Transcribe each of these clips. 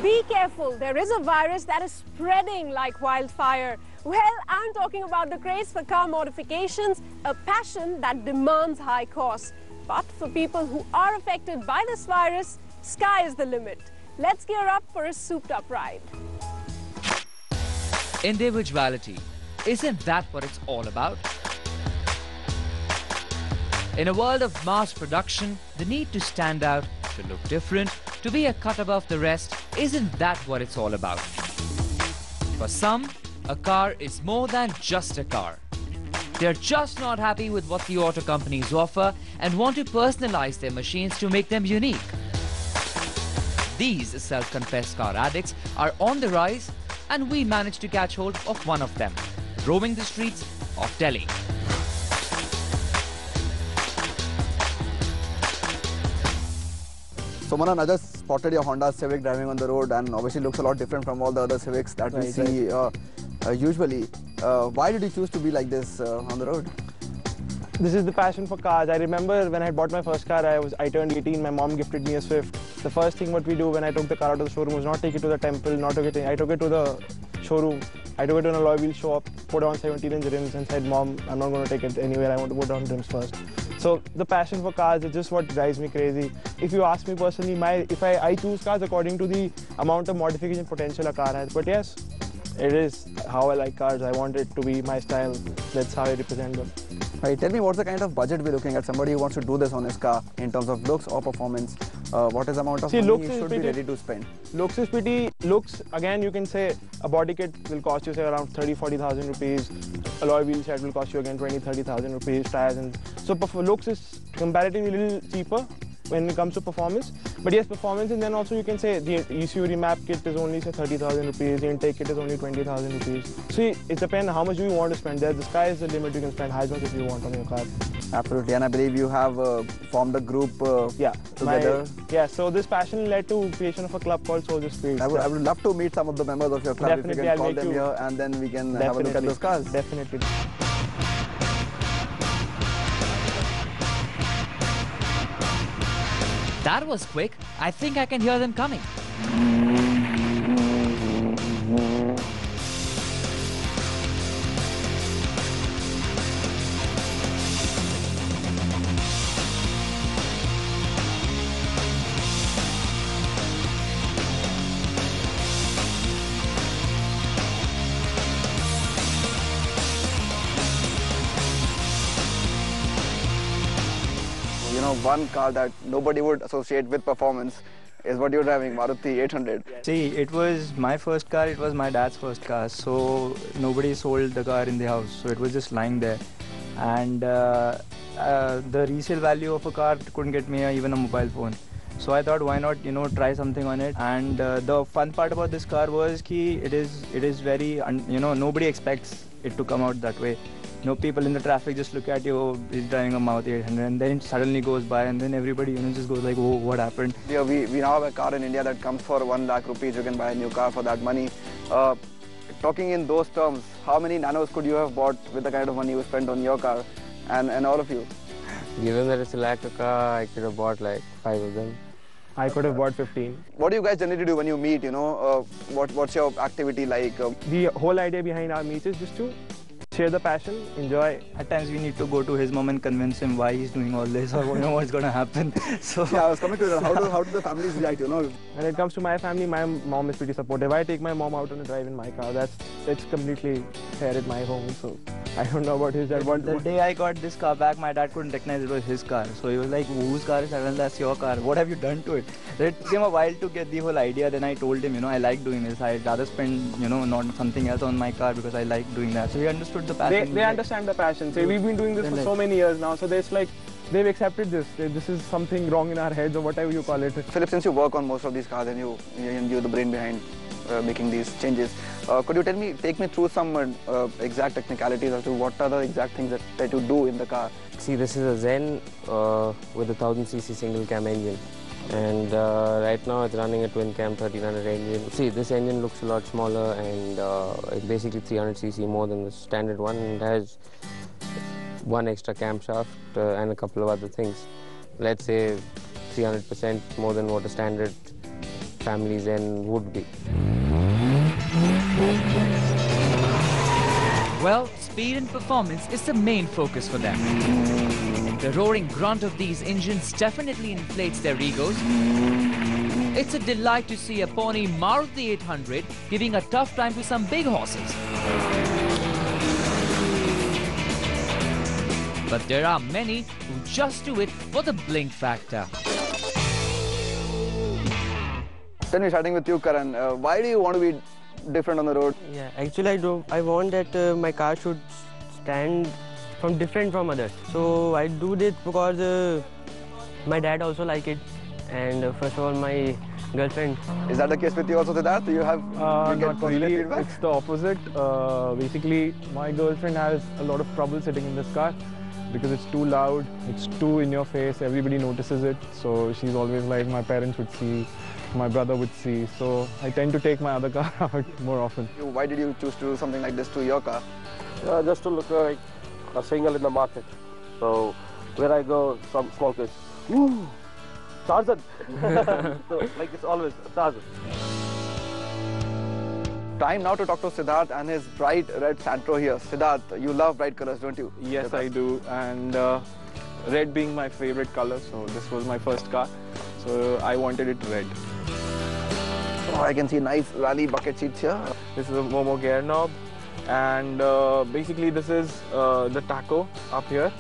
Be careful, there is a virus that is spreading like wildfire. Well, I'm talking about the craze for car modifications, a passion that demands high costs. But for people who are affected by this virus, sky is the limit. Let's gear up for a souped-up ride. Individuality, isn't that what it's all about? In a world of mass production, the need to stand out, to look different, to be a cut above the rest, isn't that what it's all about? For some, a car is more than just a car. They're just not happy with what the auto companies offer and want to personalize their machines to make them unique. These self-confessed car addicts are on the rise, and we managed to catch hold of one of them, roaming the streets of Delhi. So Manan, I just spotted your Honda Civic driving on the road, and obviously looks a lot different from all the other Civics that we see usually. Why did you choose to be like this on the road? This is the passion for cars. I remember when I had bought my first car, I turned 18, my mom gifted me a Swift. The first thing what we do when I took the car out of the showroom was not take it to the temple, I took it to the showroom. I took it to an alloy wheel shop, put on 17-inch rims and said, Mom, I'm not going to take it anywhere, I want to put on rims first. So the passion for cars is just what drives me crazy. If you ask me personally, I choose cars according to the amount of modification potential a car has. But yes, it is how I like cars. I want it to be my style. That's how I represent them. Right, tell me, what's the kind of budget we're looking at? Somebody who wants to do this on his car in terms of looks or performance. What is the amount of money he should be ready to spend? Looks is pretty. Looks, again, you can say a body kit will cost you say around 30,000-40,000 rupees. Alloy wheel set will cost you again 20,000-30,000 rupees. Tires and so looks is comparatively a little cheaper when it comes to performance. But yes, performance, and then also you can say the ECU remap kit is only say 30,000 rupees, the intake kit is only 20,000 rupees. See, it depends how much do you want to spend there. The sky is the limit. You can spend as much as you want on your car. Absolutely, and I believe you have formed a group together. So this passion led to creation of a club called s.o.s. I would love to meet some of the members of your club. Definitely, if you can call them here, and then we can have a look at those cars. Definitely. That was quick. I think I can hear them coming. You know, one car that nobody would associate with performance is what you're driving, Maruti 800. See, it was my first car, it was my dad's first car, so nobody sold the car in the house, so it was just lying there. And the resale value of a car couldn't get me even a mobile phone. So I thought, why not, try something on it. And the fun part about this car was that it is very, nobody expects it to come out that way. People in the traffic just look at you, oh, he's driving a Maruti 800, and then it suddenly goes by, and then everybody, just goes like, oh, what happened? Yeah, we now have a car in India that comes for 1 lakh rupees. You can buy a new car for that money. Talking in those terms, how many nanos could you have bought with the kind of money you spent on your car, and all of you? Given that it's a lakh car, I could have bought like 5 of them. I could have bought 15. What do you guys generally do when you meet, what's your activity like? The whole idea behind our meet is just to share the passion, enjoy. At times we need to go to his mom and convince him why he's doing all this or what's going to happen. So yeah, I was coming to that. How do the families react, When it comes to my family, my mom is pretty supportive. I take my mom out on a drive in my car. It's completely fair at my home, so I don't know about his dad. The day I got this car back, my dad couldn't recognize it was his car. So he was like, whose car is that? Well, that's your car. What have you done to it? It took him a while to get the whole idea. Then I told him, I like doing this. I'd rather spend, not something else on my car because I like doing that. So he understood the passion. They understand the passion. So we've been doing this for so many years now. So there's like, they've accepted this. This is something wrong in our heads or whatever you call it. Philip, since you work on most of these cars and you're the brain behind making these changes, could you take me through some exact technicalities as to what are the exact things that you do in the car? See, this is a Zen with a 1000cc single cam engine. And right now it's running a twin cam 1300 engine. See, this engine looks a lot smaller, and it's basically 300cc more than the standard one. It has one extra camshaft and a couple of other things. Let's say 300% more than what a standard families and would be. Well, speed and performance is the main focus for them. The roaring grunt of these engines definitely inflates their egos. It's a delight to see a pony Maruti 800 giving a tough time to some big horses. But there are many who just do it for the blink factor. Tell me, starting with you, Karan, why do you want to be different on the road? Yeah, actually I want that my car should stand different from others. So I do this because my dad also like it, and first of all my girlfriend. Is that the case with you also, Siddharth? You get Not positive really. feedback? It's the opposite. Basically, my girlfriend has a lot of trouble sitting in this car because it's too loud, it's too in your face, everybody notices it. So she's always like, my parents would see, my brother would see. So I tend to take my other car out more often. Why did you choose to do something like this to your car? Just to look like a single in the market. So where I go, some small kids, woo, Tarzan. So like it's always Tarzan. Time now to talk to Siddharth and his bright red Santro here. Siddharth, you love bright colors, don't you? Yes, I do. And red being my favorite color, so this was my first car. So I wanted it red. Oh, I can see nice rally bucket seats here. This is a Momo gear knob. And basically this is the tacho up here.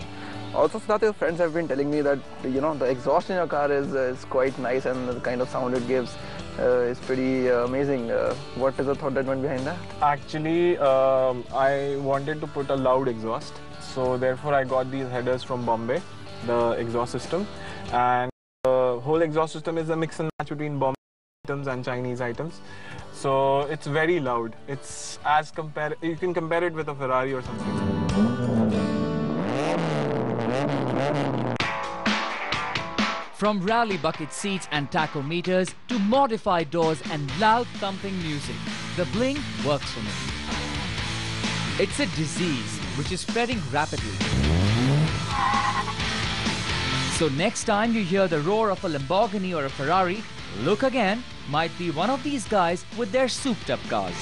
Also, Siddharth, your friends have been telling me that, you know, the exhaust in your car is quite nice and the kind of sound it gives is pretty amazing. What is the thought that went behind that? Actually, I wanted to put a loud exhaust. So therefore I got these headers from Bombay, the exhaust system. And the whole exhaust system is a mix and match between Bombay items and Chinese items. So it's very loud. It's as you can compare it with a Ferrari or something. From rally bucket seats and tachometers to modified doors and loud thumping music, the bling works for me. It's a disease which is spreading rapidly. So next time you hear the roar of a Lamborghini or a Ferrari, look again, might be one of these guys with their souped up cars.